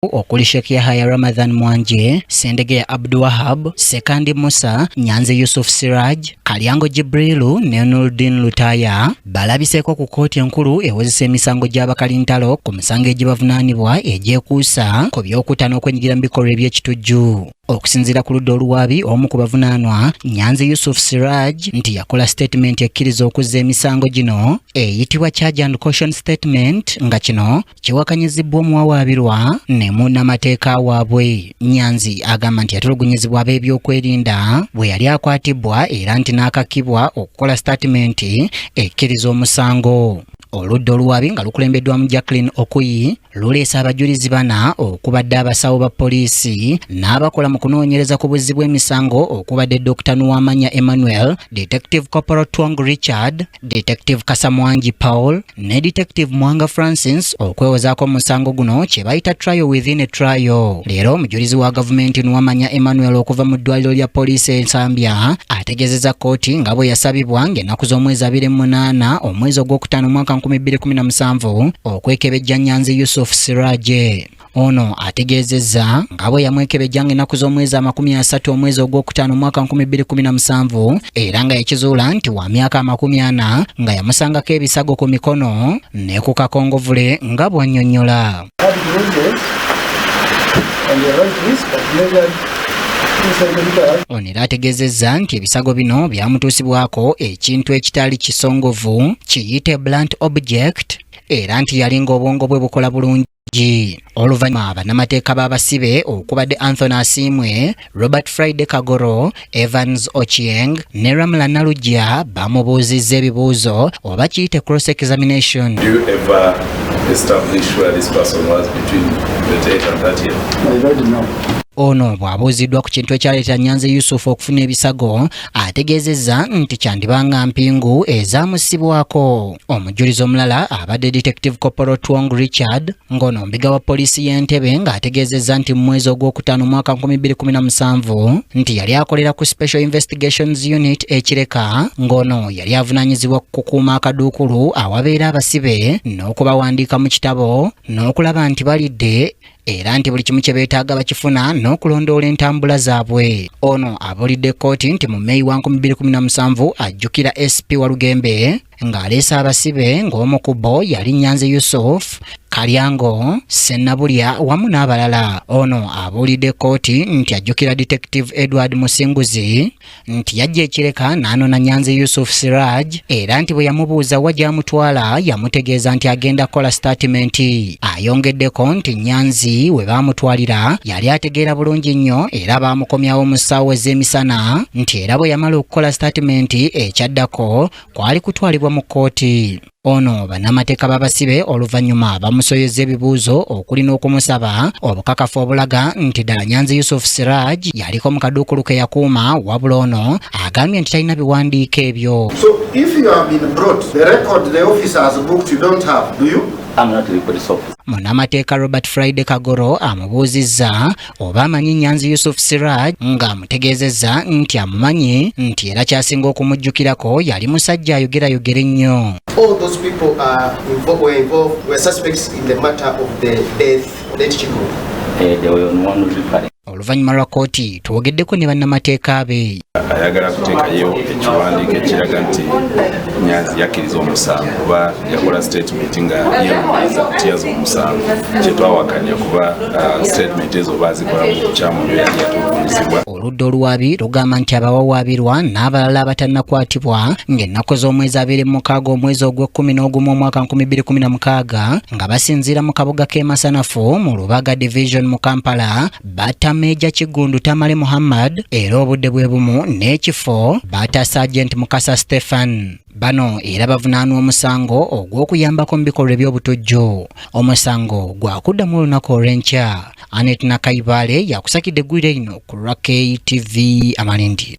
okuli Sheikh Yahya Ramadhan Mwanje, Sendegeya Abdul Wahab, Sekandi Musa, Nyanzi Yusuf Siraj, Kalyango Jibrilu ne Nuruddin Lutaya balabiseeko ku kkooti enkulu ewozesa emisango gy'abakalintalo ku misango egibavunaanibwa egyekuusa ku by'okutta n'okwenyigira mu bikolwa eby'ekitujju. Okusinziira ku ludda oluwaabi omu ku bavunaanwa Nyanzi Yusuf Siraj nti yakola statement ekkiriza okuzza emisango gino eyitibwa charge and caution statement nga kino kiwakanyizibwa omuwawaabirwa ne munnamateeka waabwe. Nyanzi agamba nti yatulugunyizibwa ab'ebyokwerinda bwe yali akwatibwa era nti n'akakibwa okukola statement ekkiriza omusango. Oludda oluwaabi nga lukulembeddwamu Jacqueline Okuyi luleese abajulizi bana okubadde abasawo ba poliisi n'abakola mu kunoonyereza ku buzzi bw'emisango okubadde Dr. Nuwamanya Emmanuel, Detective Corporal Twong Richard, Detective Kasamwangi Paul ne Detective Mwanga Francis okwewozaako mu musango guno kye bayita trial within a trial. Leero omujulizi wa gavumenti Nuwamanya Emmanuel okuva mu ddwaliro lya poliisi e Nsambya ategeezezza kkooti nga bwe yasabibwa ng'ennaku z'omwezi 28 omwezi ogwokutaano omwaka 2017 okwekebejja Nyanzi Yusuf Siraj. Ono ategeezezza nga bwe yamwekebejja ng'ennaku z'omwezi 30 omwezi ogwokutaano omwaka 2017 era nga yakizuula nti wa myaka 40 nga yamusangako ebisago ku mikono ne ku kakongovule nga bw'annyonnyola. Ono era ategeezezza nti ebisago bino byamutuusibwako ekintu ekitali kisongovu kiyite blunt object era nti yalinga obwongo bwe bukola bulungi. Oluvannyuma bannamateeka b'abasibe okubadde Anthony Asiimwe, Robert Friday Kagoro, Evans Ochieng ne Ramla Nalujja bamubuuzizza ebibuuzo oba kiyite cross examination. Do you ever establish where this person was between 28 and 30 years? I don't know. Ono bw'abuuziddwa ku kintu ekyaleeta Nyanzi Yusuf okufuna ebisago ategeezezza nti kyandibanga mpingu ezaamusibwako. Omujulizi omulala abadde Detective Corporal Twong Richard ng'ono mbiga wa poliisi y'Entebbe ng'ategeezezza nti mu mwezi ogwokutaano omwaka 2017 nti yali akolera ku Special Investigations Unit ekireka ng'ono yali avunaanyizibwa ku kukuuma akaduukulu awabeera abasibe n'okubawandiika mu kitabo n'okulaba nti balidde era nti buli kimu kye beetaaga bakifuna n'okulondoola entambula zaabwe. Ono abuulidde kkooti nti mu Mei 2017 ajjukira SP Walugembe ng'aleese abasibe ng'omu ku bo yali Nyanzi Yusuf, Kalyango, Sennabulya wamu n'abalala. Ono abuulidde kkooti nti ajjukira Detective Edward Musinguzi nti yajja ekireka n'anona Nyanzi Yusuf Siraj era nti bwe yamubuuza wa gy'amutwala yamutegeeza nti agenda kukola statement. Ayongeddeko nti Nyanzi we baamutwalira yali ategeera bulungi nnyo era baamukomyawo mu ssaawa ez'emisana nti era bwe yamala okukola statement ekyaddako kwali kutwalibwa mu kkooti. Ono bannamateeka b'abasibe oluvannyuma bamusoyezza ebibuuzo okuli n'okumusaba obukakafu obulaga nti ddala Nyanzi Yusuf Siraj yaliko mu kaduukulu ke yakuuma wabula ono agambye nti talina biwandiiko ebyo. So if you have been brought the record the officer has booked you don't have, do you? I'm not the police officer. Munnamateeka Robert Friday Kagoro amubuuzizza oba amanyi Nyanzi Yusuf Siraj ng'amutegeezezza nti amumanyi nti era kyasinga okumujjukirako yali musajja ayogerayogera ennyo. All those people were suspects in the matter of the death of the Chico. They were on one referring. Oluvannyuma lwa kkooti twogeddeko ne bannamateeka be. Ayagala kuteekayo ekiwandiiko ekiraga nti Nyanzi yakkiriza omusango kuba yakola statement nga yeewuunyiriza kutyaza omusango kye twawakanya kuba statement ezo baazikola mu bukyamu byo yali yatuvunyizibwa. Oludda oluwaabi lugamba nti abawawaabirwa n'abalala abatannakwatibwa ng'ennaku z'omwezi 26 omwezi ogw'Okumu omwaka 2016 nga basinziira mu kabuga k'e Masanafu mu Lubaga Division mu Kampala batta Meja Kigundu Tamale Muhammad era obudde bwe bumu n'ekifo batta Sergeant Mukasa Stefan. Bano era bavunaanwa omusango ogw'okuyambako mu bikolwa eby'obutujju. Omusango gwakuddamu olunaku olw'enkya. Anet Nakaibale yakusakidde eggwire lino ku KTV Amalindi.